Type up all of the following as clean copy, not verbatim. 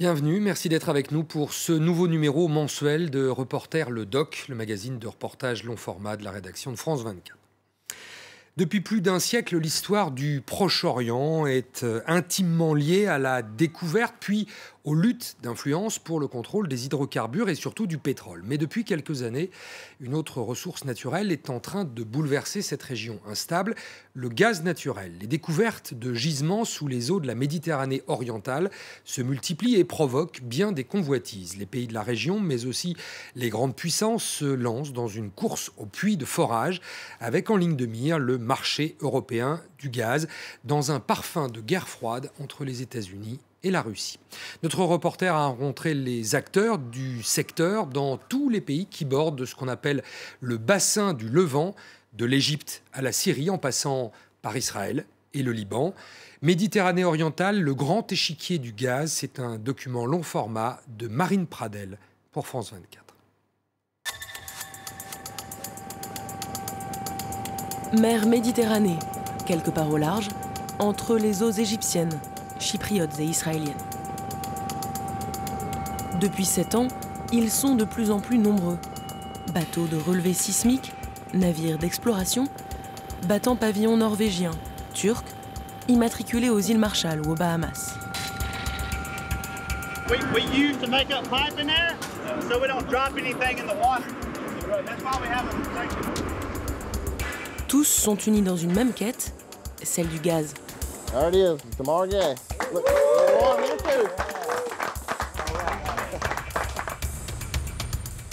Bienvenue, merci d'être avec nous pour ce nouveau numéro mensuel de Reporter Le Doc, le magazine de reportage long format de la rédaction de France 24. Depuis plus d'un siècle, l'histoire du Proche-Orient est intimement liée à la découverte puis aux luttes d'influence pour le contrôle des hydrocarbures et surtout du pétrole. Mais depuis quelques années, une autre ressource naturelle est en train de bouleverser cette région instable, le gaz naturel. Les découvertes de gisements sous les eaux de la Méditerranée orientale se multiplient et provoquent bien des convoitises. Les pays de la région, mais aussi les grandes puissances, se lancent dans une course aux puits de forage avec en ligne de mire le marché européen du gaz dans un parfum de guerre froide entre les États-Unis et la Russie. Notre reporter a rencontré les acteurs du secteur dans tous les pays qui bordent ce qu'on appelle le bassin du Levant, de l'Égypte à la Syrie, en passant par Israël et le Liban. Méditerranée orientale, le grand échiquier du gaz, c'est un document long format de Marine Pradel pour France 24. Mer Méditerranée, quelque part au large, entre les eaux égyptiennes, chypriotes et israéliennes. Depuis 7 ans, ils sont de plus en plus nombreux. Bateaux de relevés sismiques, navires d'exploration, battant pavillon norvégien, turc, immatriculés aux îles Marshall ou aux Bahamas. We use to make up pipe in there, so we don't drop anything in the water. That's why we have a protection. Tous sont unis dans une même quête, celle du gaz. There it is, it's the Margay. Look, here too.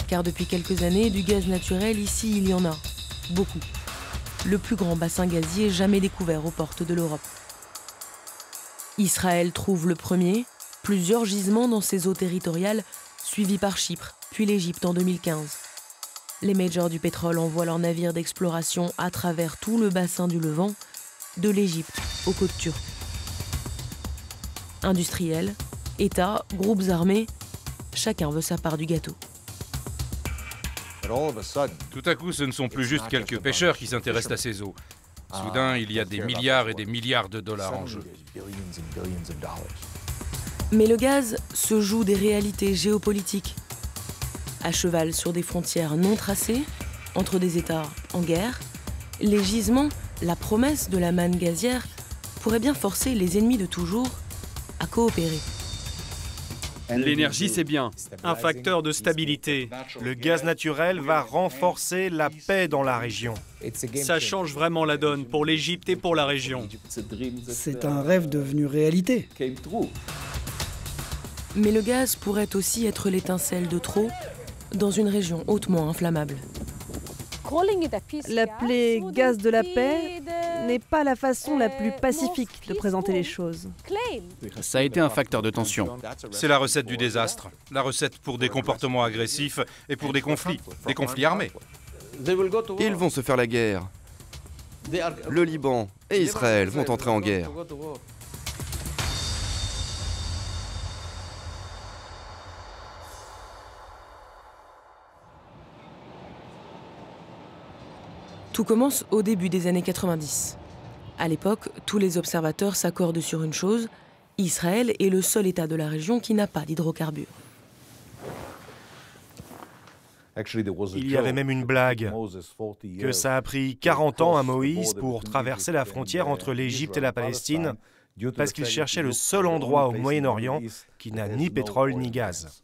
Car depuis quelques années, du gaz naturel, ici, il y en a. Beaucoup. Le plus grand bassin gazier jamais découvert aux portes de l'Europe. Israël trouve le premier, plusieurs gisements dans ses eaux territoriales, suivis par Chypre, puis l'Égypte en 2015. Les majors du pétrole envoient leurs navires d'exploration à travers tout le bassin du Levant, de l'Égypte aux côtes turques. Industriels, États, groupes armés, chacun veut sa part du gâteau. Tout à coup, ce ne sont plus juste quelques pêcheurs qui s'intéressent à ces eaux. Soudain, il y a des milliards et des milliards de dollars en jeu. Mais le gaz se joue des réalités géopolitiques. À cheval sur des frontières non tracées, entre des États en guerre, les gisements, la promesse de la manne gazière, pourraient bien forcer les ennemis de toujours à coopérer. L'énergie, c'est bien, un facteur de stabilité. Le gaz naturel va renforcer la paix dans la région. Ça change vraiment la donne pour l'Égypte et pour la région. C'est un rêve devenu réalité. Mais le gaz pourrait aussi être l'étincelle de trop dans une région hautement inflammable. L'appeler gaz de la paix n'est pas la façon la plus pacifique de présenter les choses. Ça a été un facteur de tension. C'est la recette du désastre, la recette pour des comportements agressifs et pour des conflits armés. Ils vont se faire la guerre. Le Liban et Israël vont entrer en guerre. Tout commence au début des années 90. À l'époque, tous les observateurs s'accordent sur une chose, Israël est le seul État de la région qui n'a pas d'hydrocarbures. Il y avait même une blague, que ça a pris 40 ans à Moïse pour traverser la frontière entre l'Égypte et la Palestine, parce qu'il cherchait le seul endroit au Moyen-Orient qui n'a ni pétrole ni gaz.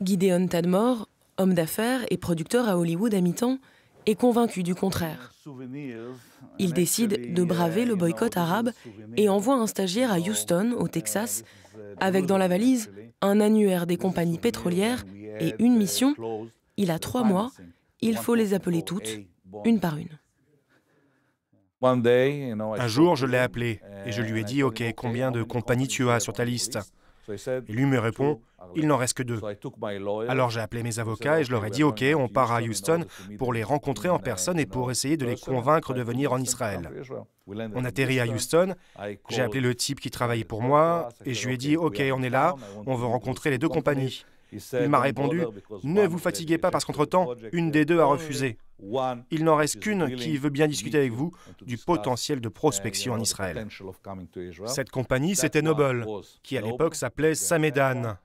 Gideon Tadmor, homme d'affaires et producteur à Hollywood à mi-temps, est convaincu du contraire. Il décide de braver le boycott arabe et envoie un stagiaire à Houston, au Texas, avec dans la valise un annuaire des compagnies pétrolières et une mission. Il a 3 mois, il faut les appeler toutes, une par une. Un jour, je l'ai appelé et je lui ai dit « Ok, combien de compagnies tu as sur ta liste ?» Et lui me répond « Il n'en reste que 2. » Alors j'ai appelé mes avocats et je leur ai dit « Ok, on part à Houston pour les rencontrer en personne et pour essayer de les convaincre de venir en Israël. » On atterrit à Houston, j'ai appelé le type qui travaillait pour moi et je lui ai dit « Ok, on est là, on veut rencontrer les 2 compagnies. » Il m'a répondu « Ne vous fatiguez pas parce qu'entre-temps, une des deux a refusé. Il n'en reste qu'une qui veut bien discuter avec vous du potentiel de prospection en Israël. » Cette compagnie, c'était Noble, qui à l'époque s'appelait Samedan.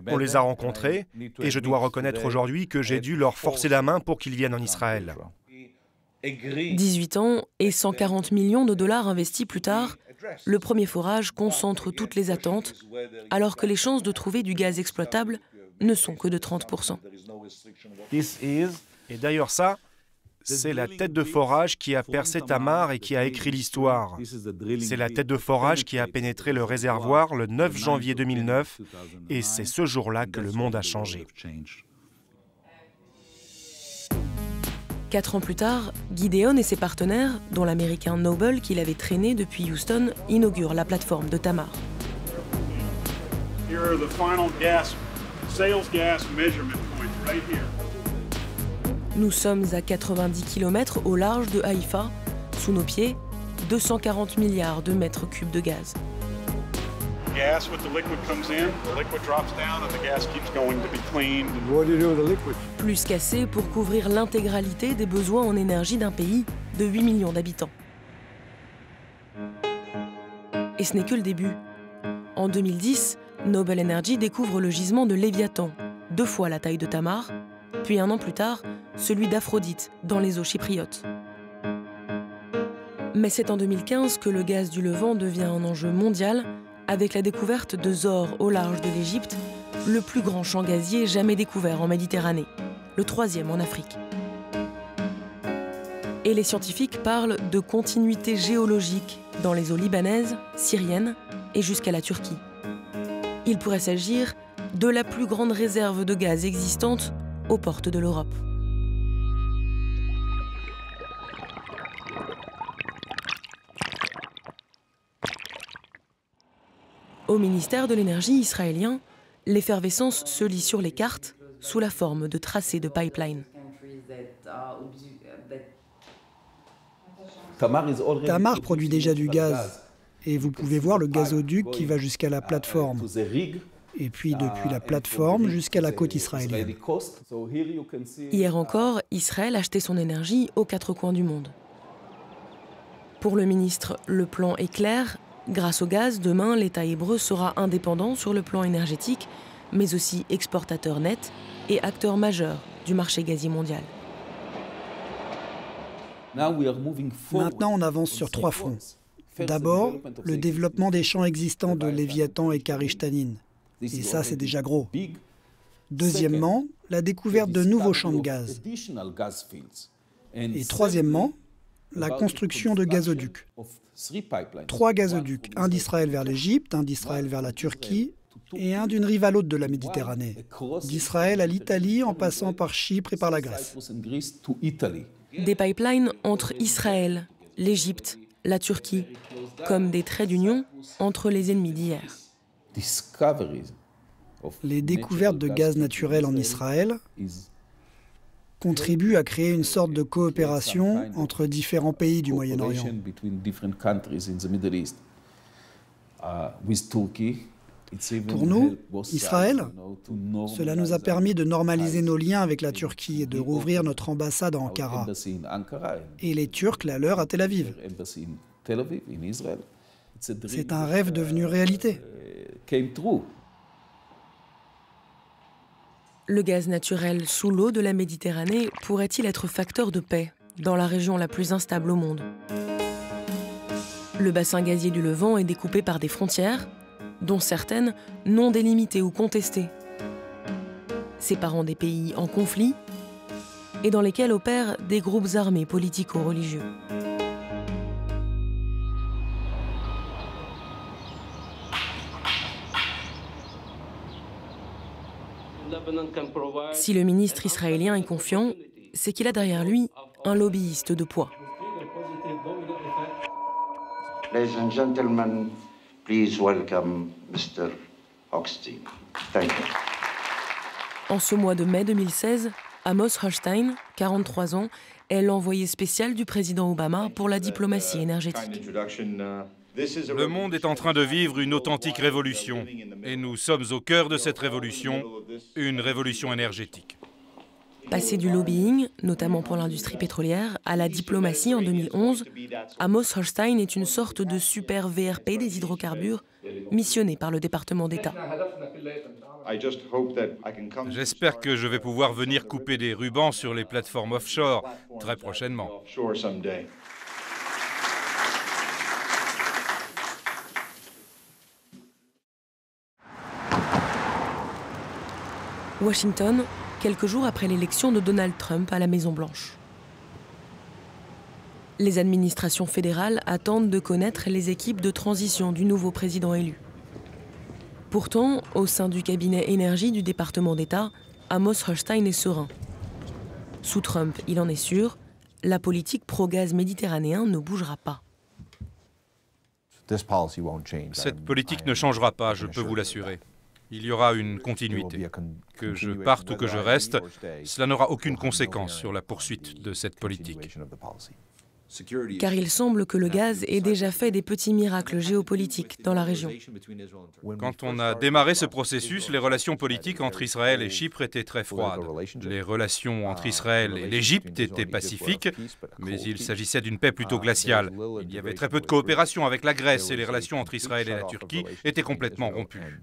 On les a rencontrés et je dois reconnaître aujourd'hui que j'ai dû leur forcer la main pour qu'ils viennent en Israël. 18 ans et 140 millions de dollars investis plus tard, le premier forage concentre toutes les attentes, alors que les chances de trouver du gaz exploitable ne sont que de 30%. Et d'ailleurs ça, c'est la tête de forage qui a percé Tamar et qui a écrit l'histoire. C'est la tête de forage qui a pénétré le réservoir le 9 janvier 2009 et c'est ce jour-là que le monde a changé. 4 ans plus tard, Gideon et ses partenaires, dont l'américain Noble qu'il avait traîné depuis Houston, inaugurent la plateforme de Tamar. Here are the final sales gas measurement points right here. Nous sommes à 90 km au large de Haïfa. Sous nos pieds, 240 milliards de mètres cubes de gaz. Gas with the liquid comes in, the liquid drops down and the gas keeps going to be cleaned. Plus qu'assez pour couvrir l'intégralité des besoins en énergie d'un pays de 8 millions d'habitants. Et ce n'est que le début. En 2010, Noble Energy découvre le gisement de Léviathan, 2 fois la taille de Tamar, puis 1 an plus tard, celui d'Aphrodite, dans les eaux chypriotes. Mais c'est en 2015 que le gaz du Levant devient un enjeu mondial, avec la découverte de Zohr au large de l'Égypte, le plus grand champ gazier jamais découvert en Méditerranée, le 3e en Afrique. Et les scientifiques parlent de continuité géologique dans les eaux libanaises, syriennes et jusqu'à la Turquie. Il pourrait s'agir de la plus grande réserve de gaz existante aux portes de l'Europe. Au ministère de l'Énergie israélien, l'effervescence se lit sur les cartes sous la forme de tracés de pipeline. Tamar produit déjà du gaz et vous pouvez voir le gazoduc qui va jusqu'à la plateforme. Et puis depuis la plateforme jusqu'à la côte israélienne. Hier encore, Israël achetait son énergie aux 4 coins du monde. Pour le ministre, le plan est clair. Grâce au gaz, demain, l'État hébreu sera indépendant sur le plan énergétique, mais aussi exportateur net et acteur majeur du marché gazier mondial. Maintenant, on avance sur 3 fronts. D'abord, le développement des champs existants de Léviathan et Karish-Tanin. Et ça, c'est déjà gros. Deuxièmement, la découverte de nouveaux champs de gaz. Et troisièmement, la construction de gazoducs. 3 gazoducs, un d'Israël vers l'Égypte, un d'Israël vers la Turquie et un d'une rive à l'autre de la Méditerranée, d'Israël à l'Italie en passant par Chypre et par la Grèce. Des pipelines entre Israël, l'Égypte, la Turquie, comme des traits d'union entre les ennemis d'hier. Les découvertes de gaz naturel en Israël contribuent à créer une sorte de coopération entre différents pays du Moyen-Orient. Pour nous, Israël, cela nous a permis de normaliser nos liens avec la Turquie et de rouvrir notre ambassade à Ankara. Et les Turcs la leur à Tel Aviv. C'est un rêve devenu réalité. Le gaz naturel sous l'eau de la Méditerranée pourrait-il être facteur de paix dans la région la plus instable au monde? Le bassin gazier du Levant est découpé par des frontières, dont certaines non délimitées ou contestées, séparant des pays en conflit et dans lesquels opèrent des groupes armés politico-religieux. Si le ministre israélien est confiant, c'est qu'il a derrière lui un lobbyiste de poids. Ladies and gentlemen, please welcome Mr. Hochstein. Thank you. En ce mois de mai 2016, Amos Hochstein, 43 ans, est l'envoyé spécial du président Obama pour la diplomatie énergétique. Le monde est en train de vivre une authentique révolution. Et nous sommes au cœur de cette révolution, une révolution énergétique. Passé du lobbying, notamment pour l'industrie pétrolière, à la diplomatie en 2011, Amos Hochstein est une sorte de super VRP des hydrocarbures, missionné par le département d'État. J'espère que je vais pouvoir venir couper des rubans sur les plateformes offshore très prochainement. Washington, quelques jours après l'élection de Donald Trump à la Maison-Blanche. Les administrations fédérales attendent de connaître les équipes de transition du nouveau président élu. Pourtant, au sein du cabinet énergie du département d'État, Amos Hochstein est serein. Sous Trump, il en est sûr, la politique pro-gaz méditerranéen ne bougera pas. Cette politique ne changera pas, je peux vous l'assurer. Il y aura une continuité. Que je parte ou que je reste, cela n'aura aucune conséquence sur la poursuite de cette politique. Car il semble que le gaz ait déjà fait des petits miracles géopolitiques dans la région. Quand on a démarré ce processus, les relations politiques entre Israël et Chypre étaient très froides. Les relations entre Israël et l'Égypte étaient pacifiques, mais il s'agissait d'une paix plutôt glaciale. Il y avait très peu de coopération avec la Grèce et les relations entre Israël et la Turquie étaient complètement rompues.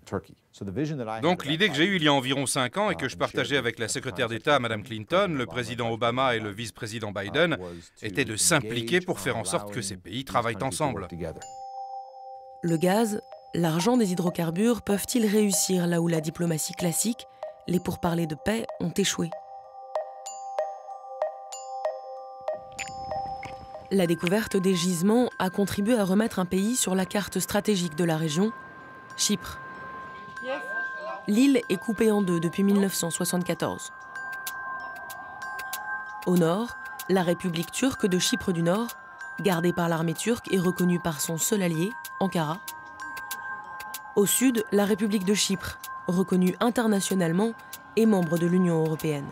Donc l'idée que j'ai eue il y a environ 5 ans et que je partageais avec la secrétaire d'État, Mme Clinton, le président Obama et le vice-président Biden, était de s'impliquer pour faire en sorte que ces pays travaillent ensemble. Le gaz, l'argent des hydrocarbures peuvent-ils réussir là où la diplomatie classique, les pourparlers de paix, ont échoué? La découverte des gisements a contribué à remettre un pays sur la carte stratégique de la région, Chypre. L'île est coupée en deux depuis 1974. Au nord, la République turque de Chypre du Nord, gardée par l'armée turque et reconnue par son seul allié, Ankara. Au sud, la République de Chypre, reconnue internationalement et membre de l'Union européenne.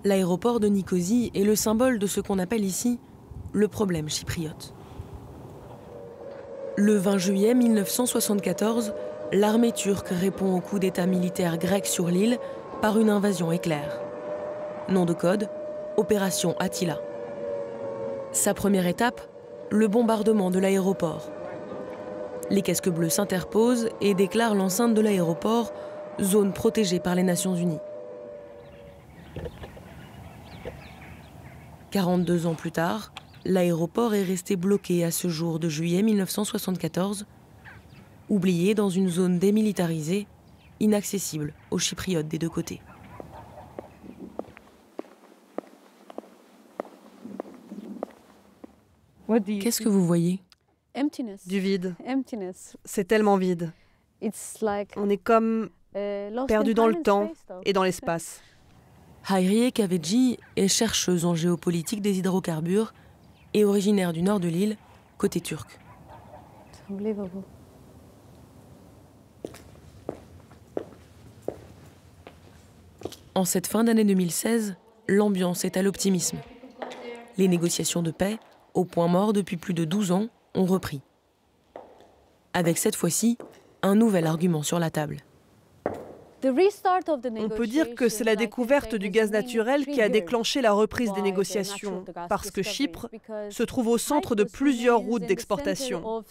L'aéroport de Nicosie est le symbole de ce qu'on appelle ici le problème chypriote. Le 20 juillet 1974, l'armée turque répond au coup d'État militaire grec sur l'île par une invasion éclair. Nom de code, Opération Attila. Sa première étape, le bombardement de l'aéroport. Les casques bleus s'interposent et déclarent l'enceinte de l'aéroport zone protégée par les Nations Unies. 42 ans plus tard, l'aéroport est resté bloqué à ce jour de juillet 1974, oublié dans une zone démilitarisée, inaccessible aux Chypriotes des deux côtés. Qu'est-ce que vous voyez? Du vide. C'est tellement vide. On est comme perdu dans le temps et dans l'espace. Hayriye Kaveci est chercheuse en géopolitique des hydrocarbures et originaire du nord de l'île, côté turc. En cette fin d'année 2016, l'ambiance est à l'optimisme. Les négociations de paix, au point mort depuis plus de 12 ans, ont repris. Avec cette fois-ci, un nouvel argument sur la table. On peut dire que c'est la découverte du gaz naturel qui a déclenché la reprise des négociations, parce que Chypre se trouve au centre de plusieurs routes d'exportation.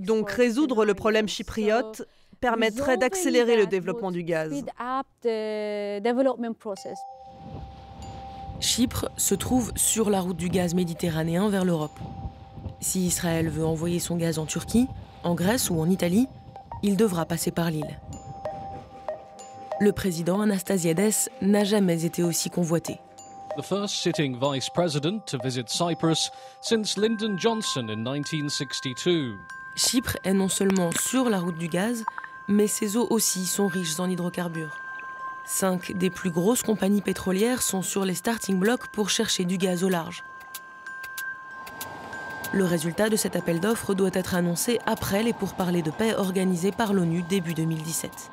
Donc résoudre le problème chypriote permettrait d'accélérer le développement du gaz. Chypre se trouve sur la route du gaz méditerranéen vers l'Europe. Si Israël veut envoyer son gaz en Turquie, en Grèce ou en Italie, il devra passer par l'île. Le président Anastasiades n'a jamais été aussi convoité. The first sitting vice president to visit Cyprus since Lyndon Johnson in 1962. Chypre est non seulement sur la route du gaz, mais ses eaux aussi sont riches en hydrocarbures. 5 des plus grosses compagnies pétrolières sont sur les starting blocks pour chercher du gaz au large. Le résultat de cet appel d'offres doit être annoncé après les pourparlers de paix organisés par l'ONU début 2017.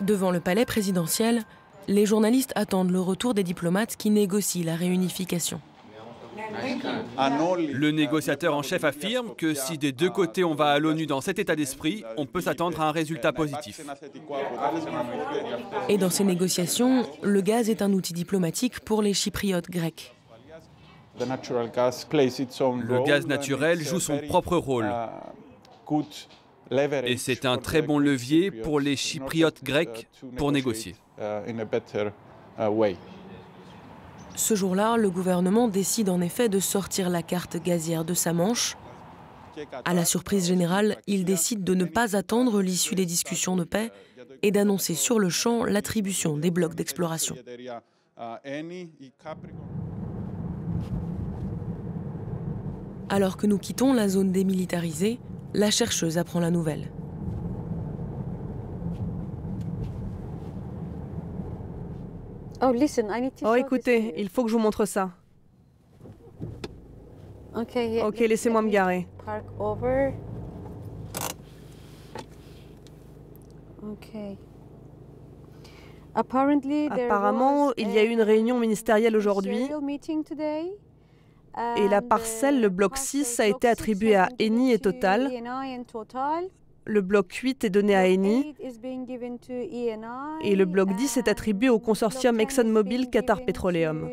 Devant le palais présidentiel, les journalistes attendent le retour des diplomates qui négocient la réunification. Le négociateur en chef affirme que si des deux côtés on va à l'ONU dans cet état d'esprit, on peut s'attendre à un résultat positif. Et dans ces négociations, le gaz est un outil diplomatique pour les Chypriotes grecs. Le gaz naturel joue son propre rôle. Et c'est un très bon levier pour les Chypriotes grecs pour négocier. Ce jour-là, le gouvernement décide en effet de sortir la carte gazière de sa manche. À la surprise générale, il décide de ne pas attendre l'issue des discussions de paix et d'annoncer sur le champ l'attribution des blocs d'exploration. Alors que nous quittons la zone démilitarisée, la chercheuse apprend la nouvelle. Oh, écoutez, il faut que je vous montre ça. Ok, laissez-moi me garer. Apparemment, il y a eu une réunion ministérielle aujourd'hui. Et la parcelle, le bloc 6, a été attribué à Eni et Total. Le bloc 8 est donné à Eni. Et le bloc 10 est attribué au consortium ExxonMobil Qatar Petroleum.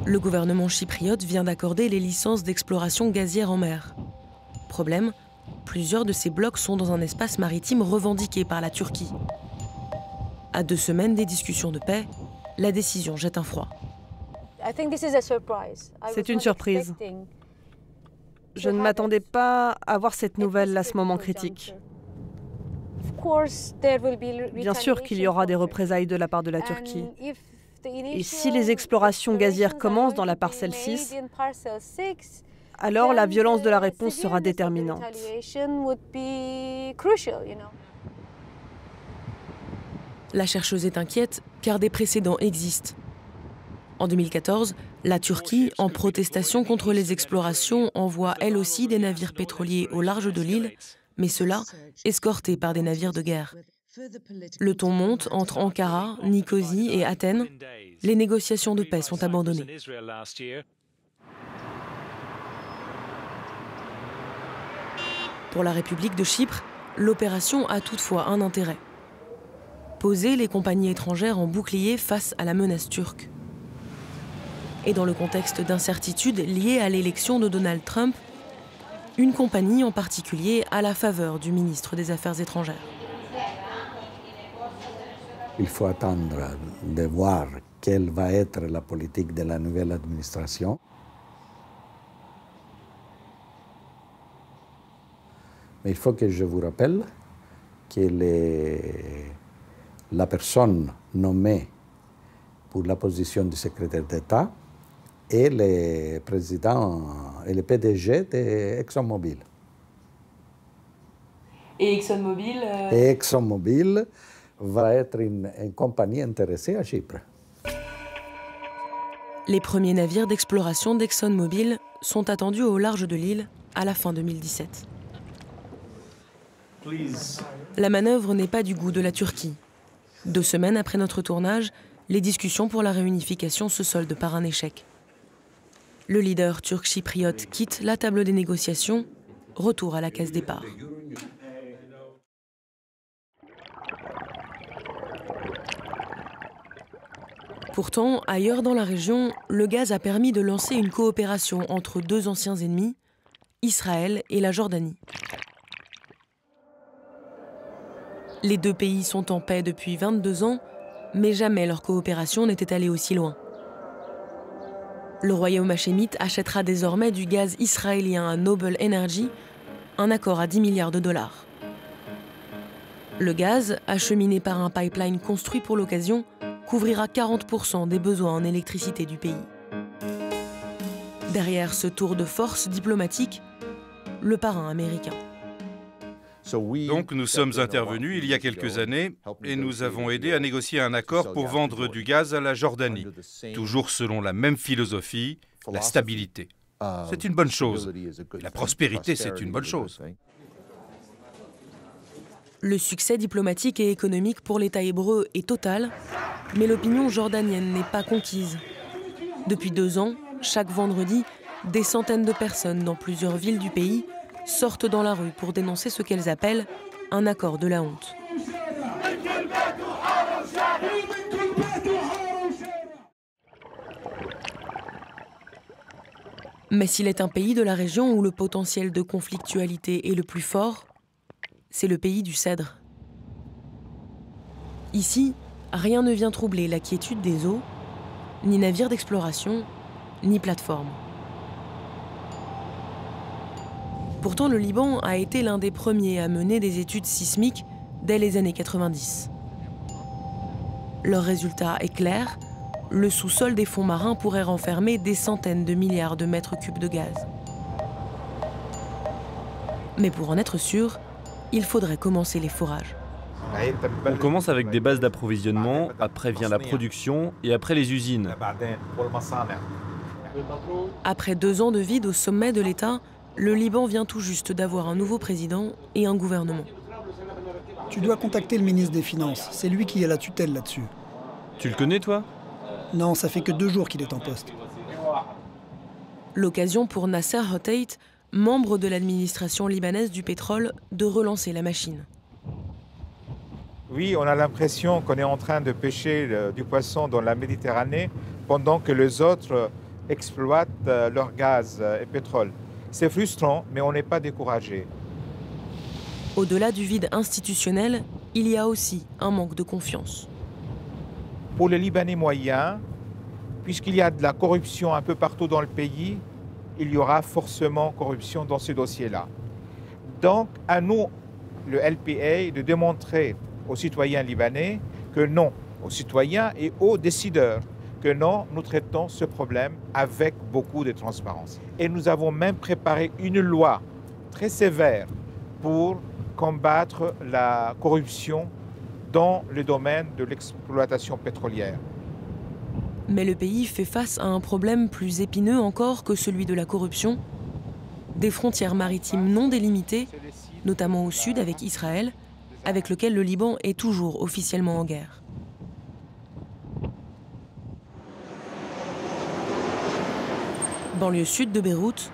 Le gouvernement chypriote vient d'accorder les licences d'exploration gazière en mer. Problème, plusieurs de ces blocs sont dans un espace maritime revendiqué par la Turquie. À 2 semaines des discussions de paix, la décision jette un froid. C'est une surprise. Je ne m'attendais pas à voir cette nouvelle à ce moment critique. Bien sûr qu'il y aura des représailles de la part de la Turquie. Et si les explorations gazières commencent dans la parcelle 6, alors la violence de la réponse sera déterminante. La chercheuse est inquiète car des précédents existent. En 2014, la Turquie, en protestation contre les explorations, envoie elle aussi des navires pétroliers au large de l'île, mais ceux-là escortés par des navires de guerre. Le ton monte entre Ankara, Nicosie et Athènes. Les négociations de paix sont abandonnées. Pour la République de Chypre, l'opération a toutefois un intérêt. Poser les compagnies étrangères en bouclier face à la menace turque. Et dans le contexte d'incertitude liée à l'élection de Donald Trump, une compagnie en particulier à la faveur du ministre des Affaires étrangères. Il faut attendre de voir quelle va être la politique de la nouvelle administration. Mais il faut que je vous rappelle que la personne nommée pour la position du secrétaire d'État est le président et le PDG d'ExxonMobil. Et ExxonMobil Et ExxonMobil va être une compagnie intéressée à Chypre. Les premiers navires d'exploration d'ExxonMobil sont attendus au large de l'île à la fin 2017. La manœuvre n'est pas du goût de la Turquie. 2 semaines après notre tournage, les discussions pour la réunification se soldent par un échec. Le leader turc-chypriote quitte la table des négociations, retour à la case départ. Pourtant, ailleurs dans la région, le gaz a permis de lancer une coopération entre 2 anciens ennemis, Israël et la Jordanie. Les 2 pays sont en paix depuis 22 ans, mais jamais leur coopération n'était allée aussi loin. Le royaume hachémite achètera désormais du gaz israélien à Noble Energy, un accord à 10 milliards de dollars. Le gaz, acheminé par un pipeline construit pour l'occasion, couvrira 40% des besoins en électricité du pays. Derrière ce tour de force diplomatique, le parrain américain. Donc nous sommes intervenus il y a quelques années et nous avons aidé à négocier un accord pour vendre du gaz à la Jordanie, toujours selon la même philosophie, la stabilité. C'est une bonne chose. La prospérité, c'est une bonne chose. Le succès diplomatique et économique pour l'État hébreu est total, mais l'opinion jordanienne n'est pas conquise. Depuis 2 ans, chaque vendredi, des centaines de personnes dans plusieurs villes du pays sortent dans la rue pour dénoncer ce qu'elles appellent un accord de la honte. Mais s'il est un pays de la région où le potentiel de conflictualité est le plus fort, c'est le pays du cèdre. Ici, rien ne vient troubler la quiétude des eaux, ni navires d'exploration, ni plateforme. Pourtant, le Liban a été l'un des premiers à mener des études sismiques dès les années 90. Leur résultat est clair. Le sous-sol des fonds marins pourrait renfermer des centaines de milliards de mètres cubes de gaz. Mais pour en être sûr, il faudrait commencer les forages. On commence avec des bases d'approvisionnement, après vient la production et après les usines. Après 2 ans de vide au sommet de l'État, le Liban vient tout juste d'avoir un nouveau président et un gouvernement. Tu dois contacter le ministre des Finances, c'est lui qui a la tutelle là-dessus. Tu le connais, toi ? Non, ça fait que 2 jours qu'il est en poste. L'occasion pour Nasser Hotait, membre de l'administration libanaise du pétrole, de relancer la machine. Oui, on a l'impression qu'on est en train de pêcher du poisson dans la Méditerranée pendant que les autres exploitent leur gaz et pétrole. C'est frustrant, mais on n'est pas découragé. Au-delà du vide institutionnel, il y a aussi un manque de confiance. Pour les Libanais moyens, puisqu'il y a de la corruption un peu partout dans le pays, il y aura forcément corruption dans ce dossier-là. Donc, à nous, le LPA, de démontrer aux citoyens libanais que non, aux citoyens et aux décideurs, que non, nous traitons ce problème avec beaucoup de transparence. Et nous avons même préparé une loi très sévère pour combattre la corruption dans le domaine de l'exploitation pétrolière. Mais le pays fait face à un problème plus épineux encore que celui de la corruption. Des frontières maritimes non délimitées, notamment au sud avec Israël, avec lequel le Liban est toujours officiellement en guerre. Banlieue sud de Beyrouth,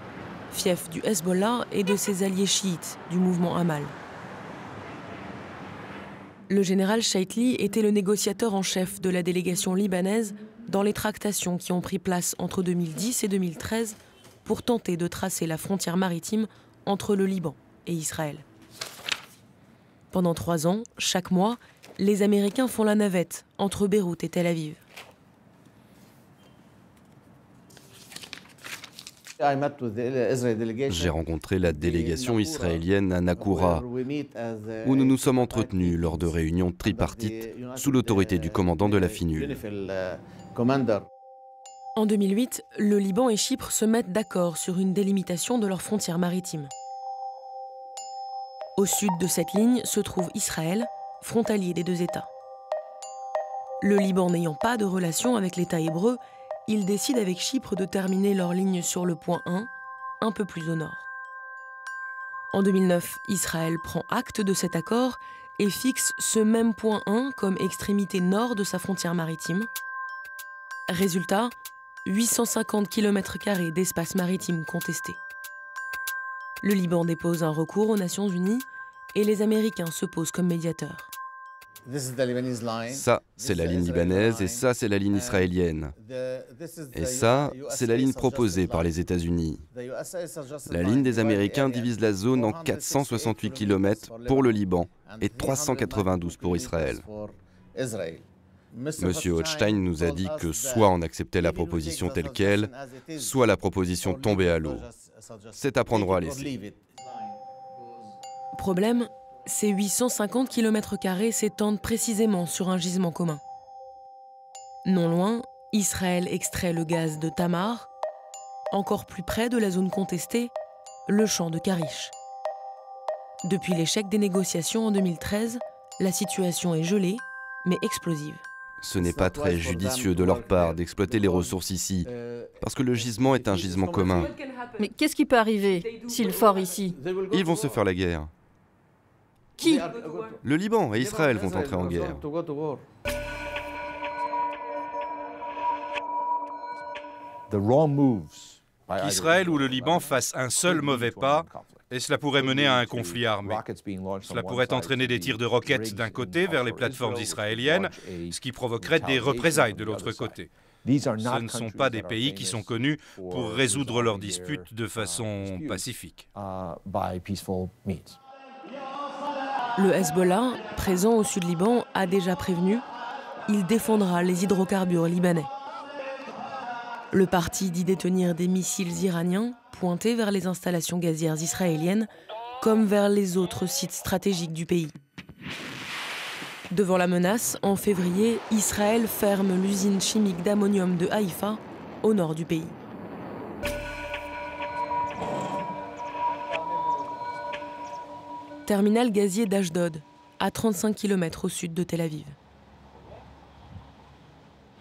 fief du Hezbollah et de ses alliés chiites du mouvement Amal. Le général Shaitli était le négociateur en chef de la délégation libanaise dans les tractations qui ont pris place entre 2010 et 2013 pour tenter de tracer la frontière maritime entre le Liban et Israël. Pendant 3 ans, chaque mois, les Américains font la navette entre Beyrouth et Tel Aviv. J'ai rencontré la délégation israélienne à Nakoura, où nous nous sommes entretenus lors de réunions tripartites sous l'autorité du commandant de la FINUL. En 2008, le Liban et Chypre se mettent d'accord sur une délimitation de leurs frontières maritimes. Au sud de cette ligne se trouve Israël, frontalier des 2 États. Le Liban n'ayant pas de relation avec l'État hébreu, il décide avec Chypre de terminer leur ligne sur le point 1, un peu plus au nord. En 2009, Israël prend acte de cet accord et fixe ce même point 1 comme extrémité nord de sa frontière maritime. Résultat, 850 km² d'espace maritime contesté. Le Liban dépose un recours aux Nations Unies et les Américains se posent comme médiateurs. Ça, c'est la ligne libanaise et ça, c'est la ligne israélienne. Et ça, c'est la ligne proposée par les États-Unis. La ligne des Américains divise la zone en 468 km pour le Liban et 392 pour Israël. Monsieur Hochstein nous a dit que soit on acceptait la proposition telle qu'elle, soit la proposition tombait à l'eau. C'est à prendre ou à laisser. Problème, ces 850 km² s'étendent précisément sur un gisement commun. Non loin, Israël extrait le gaz de Tamar. Encore plus près de la zone contestée, le champ de Karish. Depuis l'échec des négociations en 2013, la situation est gelée, mais explosive. Ce n'est pas très judicieux de leur part d'exploiter les ressources ici, parce que le gisement est un gisement commun. Mais qu'est-ce qui peut arriver s'ils forent ici? Ils vont se faire la guerre. Qui? Le Liban et Israël vont entrer en guerre. Qu'Israël ou le Liban fassent un seul mauvais pas, et cela pourrait mener à un conflit armé. Cela pourrait entraîner des tirs de roquettes d'un côté vers les plateformes israéliennes, ce qui provoquerait des représailles de l'autre côté. Ce ne sont pas des pays qui sont connus pour résoudre leurs disputes de façon pacifique. Le Hezbollah, présent au sud Liban, a déjà prévenu « il défendra les hydrocarbures libanais ». Le parti dit détenir des missiles iraniens pointés vers les installations gazières israéliennes comme vers les autres sites stratégiques du pays. Devant la menace, en février, Israël ferme l'usine chimique d'ammonium de Haïfa, au nord du pays. Terminal gazier d'Ashdod, à 35 km au sud de Tel Aviv.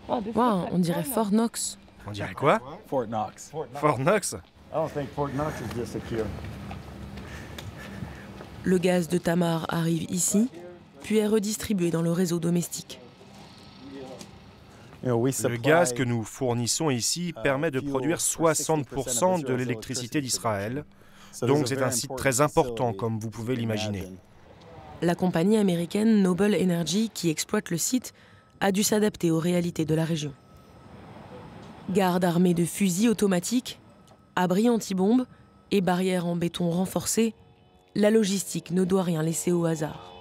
Wow, on dirait Fort Knox. On dirait quoi? Fort Knox. Fort Knox? Le gaz de Tamar arrive ici, puis est redistribué dans le réseau domestique. Le gaz que nous fournissons ici permet de produire 60% de l'électricité d'Israël. Donc c'est un site très important, comme vous pouvez l'imaginer. La compagnie américaine Noble Energy, qui exploite le site, a dû s'adapter aux réalités de la région. Garde armée de fusils automatiques, abris anti-bombes et barrières en béton renforcées, la logistique ne doit rien laisser au hasard.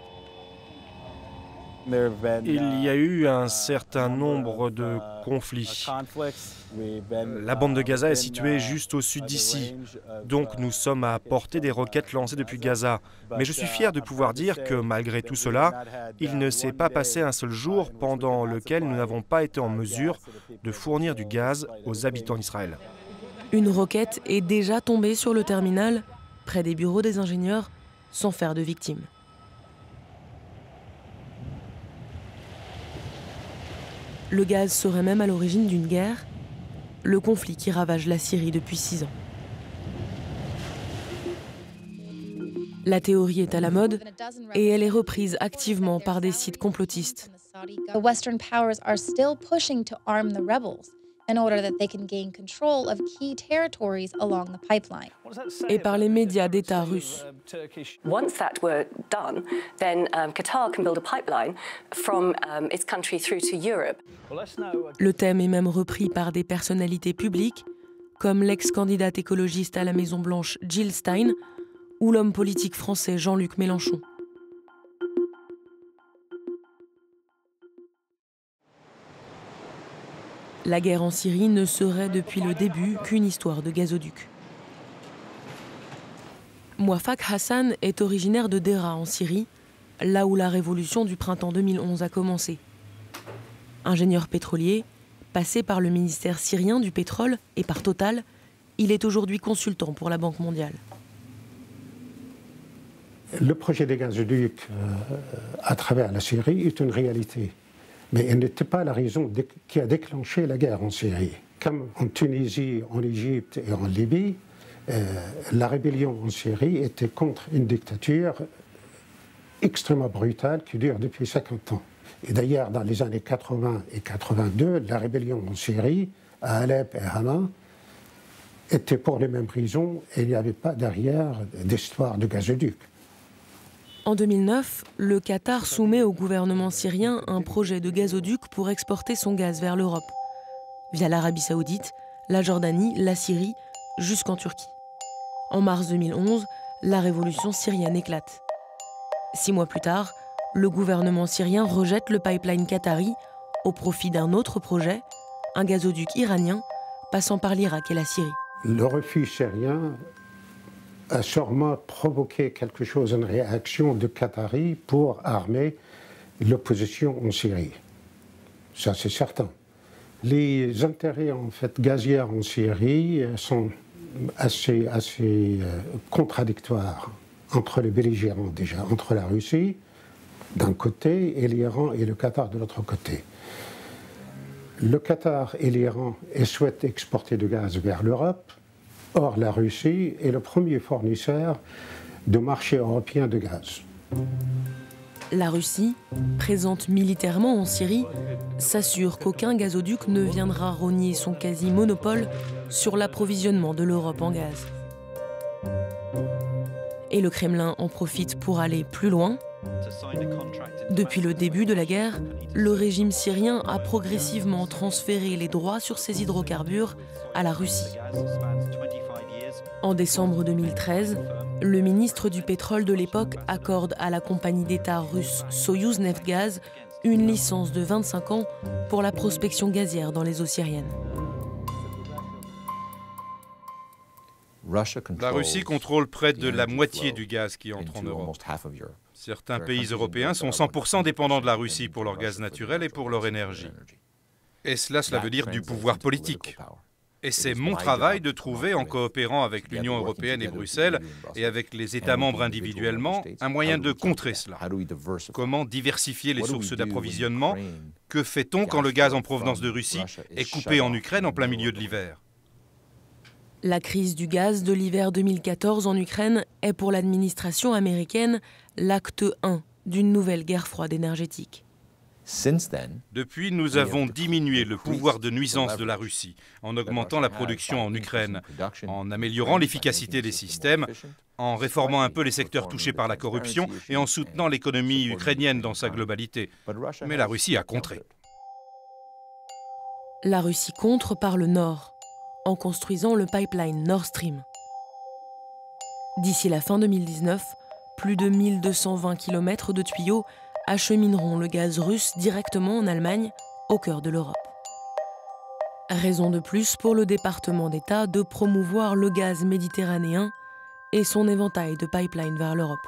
Il y a eu un certain nombre de conflits. La bande de Gaza est située juste au sud d'ici, donc nous sommes à portée des roquettes lancées depuis Gaza. Mais je suis fier de pouvoir dire que malgré tout cela, il ne s'est pas passé un seul jour pendant lequel nous n'avons pas été en mesure de fournir du gaz aux habitants d'Israël. Une roquette est déjà tombée sur le terminal, près des bureaux des ingénieurs, sans faire de victimes. Le gaz serait même à l'origine d'une guerre, le conflit qui ravage la Syrie depuis 6 ans. La théorie est à la mode et elle est reprise activement par des sites complotistes. The Western powers are still pushing to arm the rebels in order that they can gain control of key territories along the pipeline. Et par les médias d'État russes. Once that were done, then Qatar can build a pipeline from its country through to Europe. Le thème est même repris par des personnalités publiques, comme l'ex-candidate écologiste à la Maison-Blanche Jill Stein ou l'homme politique français Jean-Luc Mélenchon. La guerre en Syrie ne serait depuis le début qu'une histoire de gazoduc. Mouafak Hassan est originaire de Dera en Syrie, là où la révolution du printemps 2011 a commencé. Ingénieur pétrolier, passé par le ministère syrien du pétrole et par Total, il est aujourd'hui consultant pour la Banque mondiale. Le projet des gazoducs à travers la Syrie est une réalité. Mais elle n'était pas la raison qui a déclenché la guerre en Syrie. Comme en Tunisie, en Égypte et en Libye, la rébellion en Syrie était contre une dictature extrêmement brutale qui dure depuis 50 ans. Et d'ailleurs, dans les années 80 et 82, la rébellion en Syrie, à Alep et Hama, était pour les mêmes raisons et il n'y avait pas derrière d'histoire de gazoduc. En 2009, le Qatar soumet au gouvernement syrien un projet de gazoduc pour exporter son gaz vers l'Europe, via l'Arabie saoudite, la Jordanie, la Syrie, jusqu'en Turquie. En mars 2011, la révolution syrienne éclate. 6 mois plus tard, le gouvernement syrien rejette le pipeline qatari au profit d'un autre projet, un gazoduc iranien passant par l'Irak et la Syrie. Le refus syrien a sûrement provoqué quelque chose, une réaction de Qatari pour armer l'opposition en Syrie. Ça, c'est certain. Les intérêts en fait, gaziers en Syrie sont assez contradictoires entre les belligérants déjà, entre la Russie d'un côté et l'Iran et le Qatar de l'autre côté. Le Qatar et l'Iran souhaitent exporter du gaz vers l'Europe. Or, la Russie est le premier fournisseur de marché européen de gaz. La Russie, présente militairement en Syrie, s'assure qu'aucun gazoduc ne viendra rogner son quasi-monopole sur l'approvisionnement de l'Europe en gaz. Et le Kremlin en profite pour aller plus loin. Depuis le début de la guerre, le régime syrien a progressivement transféré les droits sur ces hydrocarbures à la Russie. En décembre 2013, le ministre du pétrole de l'époque accorde à la compagnie d'État russe Soyouzneftgaz une licence de 25 ans pour la prospection gazière dans les eaux syriennes. La Russie contrôle près de la moitié du gaz qui entre en Europe. Certains pays européens sont 100% dépendants de la Russie pour leur gaz naturel et pour leur énergie. Et cela veut dire du pouvoir politique. Et c'est mon travail de trouver, en coopérant avec l'Union européenne et Bruxelles, et avec les États membres individuellement, un moyen de contrer cela. Comment diversifier les sources d'approvisionnement? Que fait-on quand le gaz en provenance de Russie est coupé en Ukraine en plein milieu de l'hiver? La crise du gaz de l'hiver 2014 en Ukraine est pour l'administration américaine l'acte 1 d'une nouvelle guerre froide énergétique. Depuis, nous avons diminué le pouvoir de nuisance de la Russie en augmentant la production en Ukraine, en améliorant l'efficacité des systèmes, en réformant un peu les secteurs touchés par la corruption et en soutenant l'économie ukrainienne dans sa globalité. Mais la Russie a contré. La Russie contre par le nord, en construisant le pipeline Nord Stream. D'ici la fin 2019, plus de 1220 km de tuyaux achemineront le gaz russe directement en Allemagne, au cœur de l'Europe. Raison de plus pour le département d'État de promouvoir le gaz méditerranéen et son éventail de pipelines vers l'Europe.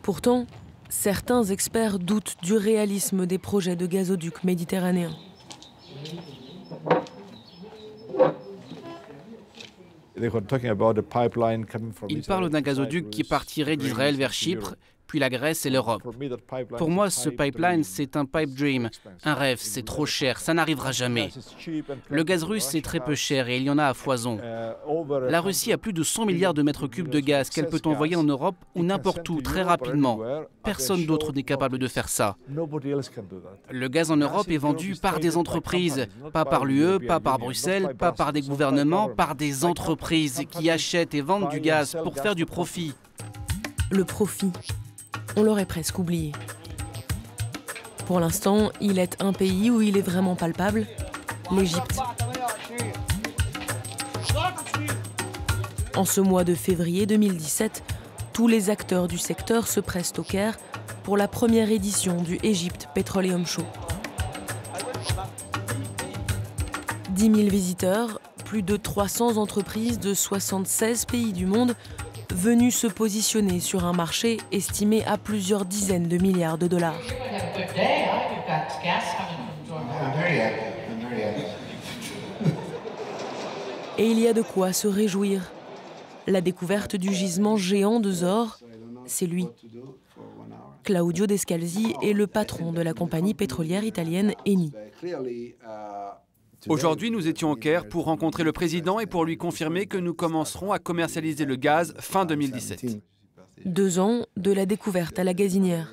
Pourtant, certains experts doutent du réalisme des projets de gazoducs méditerranéens. Il parle d'un gazoduc qui partirait d'Israël vers Chypre, puis la Grèce et l'Europe. Pour moi, ce pipeline, c'est un pipe dream, un rêve, c'est trop cher, ça n'arrivera jamais. Le gaz russe, c'est très peu cher et il y en a à foison. La Russie a plus de 100 milliards de mètres cubes de gaz qu'elle peut envoyer en Europe ou n'importe où, très rapidement. Personne d'autre n'est capable de faire ça. Le gaz en Europe est vendu par des entreprises, pas par l'UE, pas par Bruxelles, pas par des gouvernements, par des entreprises qui achètent et vendent du gaz pour faire du profit. Le profit, on l'aurait presque oublié. Pour l'instant, il est un pays où il est vraiment palpable, l'Égypte. En ce mois de février 2017, tous les acteurs du secteur se pressent au Caire pour la première édition du Egypt Petroleum Show. 10 000 visiteurs, plus de 300 entreprises de 76 pays du monde venus se positionner sur un marché estimé à plusieurs dizaines de milliards de dollars. Et il y a de quoi se réjouir. La découverte du gisement géant de Zohr, c'est lui. Claudio Descalzi est le patron de la compagnie pétrolière italienne Eni. Aujourd'hui, nous étions au Caire pour rencontrer le président et pour lui confirmer que nous commencerons à commercialiser le gaz fin 2017. 2 ans de la découverte à la gazinière.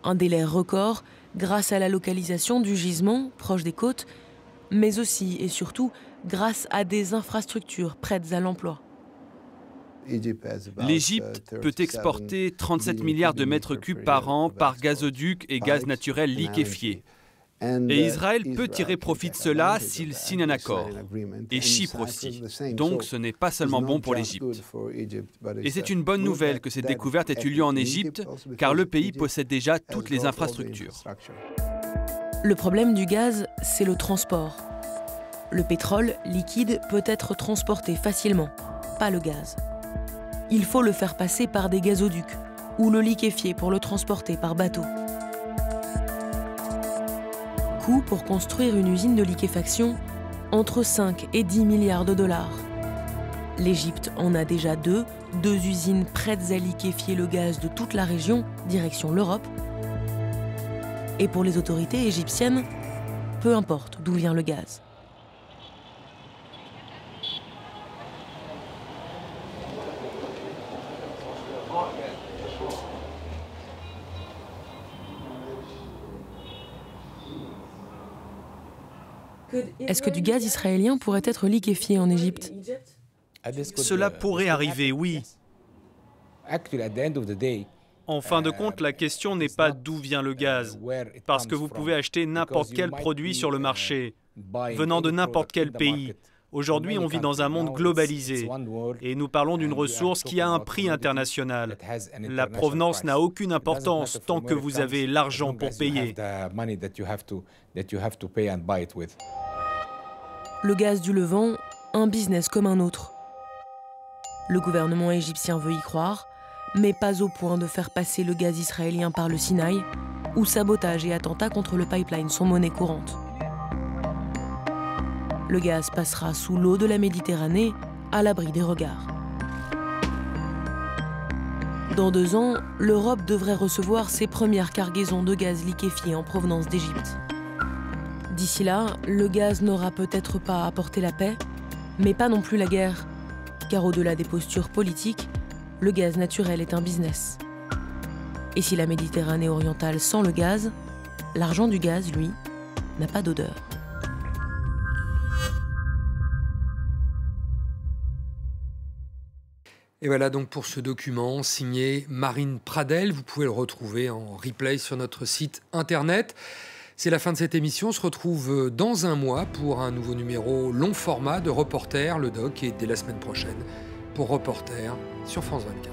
Un délai record grâce à la localisation du gisement proche des côtes, mais aussi et surtout grâce à des infrastructures prêtes à l'emploi. L'Égypte peut exporter 37 milliards de mètres cubes par an par gazoduc et gaz naturel liquéfié. Et Israël peut tirer profit de cela s'il signe un accord. Et Chypre aussi. Donc ce n'est pas seulement bon pour l'Égypte. Et c'est une bonne nouvelle que cette découverte ait eu lieu en Égypte, car le pays possède déjà toutes les infrastructures. Le problème du gaz, c'est le transport. Le pétrole liquide peut être transporté facilement, pas le gaz. Il faut le faire passer par des gazoducs ou le liquéfier pour le transporter par bateau. Coût pour construire une usine de liquéfaction, entre 5 et 10 milliards de dollars. L'Égypte en a déjà deux usines prêtes à liquéfier le gaz de toute la région, direction l'Europe. Et pour les autorités égyptiennes, peu importe d'où vient le gaz. Est-ce que du gaz israélien pourrait être liquéfié en Égypte? Cela pourrait arriver, oui. En fin de compte, la question n'est pas d'où vient le gaz, parce que vous pouvez acheter n'importe quel produit sur le marché, venant de n'importe quel pays. Aujourd'hui, on vit dans un monde globalisé et nous parlons d'une ressource qui a un prix international. La provenance n'a aucune importance tant que vous avez l'argent pour payer. Le gaz du Levant, un business comme un autre. Le gouvernement égyptien veut y croire, mais pas au point de faire passer le gaz israélien par le Sinaï, où sabotage et attentats contre le pipeline sont monnaie courante. Le gaz passera sous l'eau de la Méditerranée, à l'abri des regards. Dans 2 ans, l'Europe devrait recevoir ses premières cargaisons de gaz liquéfié en provenance d'Égypte. D'ici là, le gaz n'aura peut-être pas apporté la paix, mais pas non plus la guerre, car au-delà des postures politiques, le gaz naturel est un business. Et si la Méditerranée orientale sent le gaz, l'argent du gaz, lui, n'a pas d'odeur. Et voilà donc pour ce document signé Marine Pradel. Vous pouvez le retrouver en replay sur notre site internet. C'est la fin de cette émission. On se retrouve dans un mois pour un nouveau numéro long format de Reporter, le doc, et dès la semaine prochaine pour Reporter sur France 24.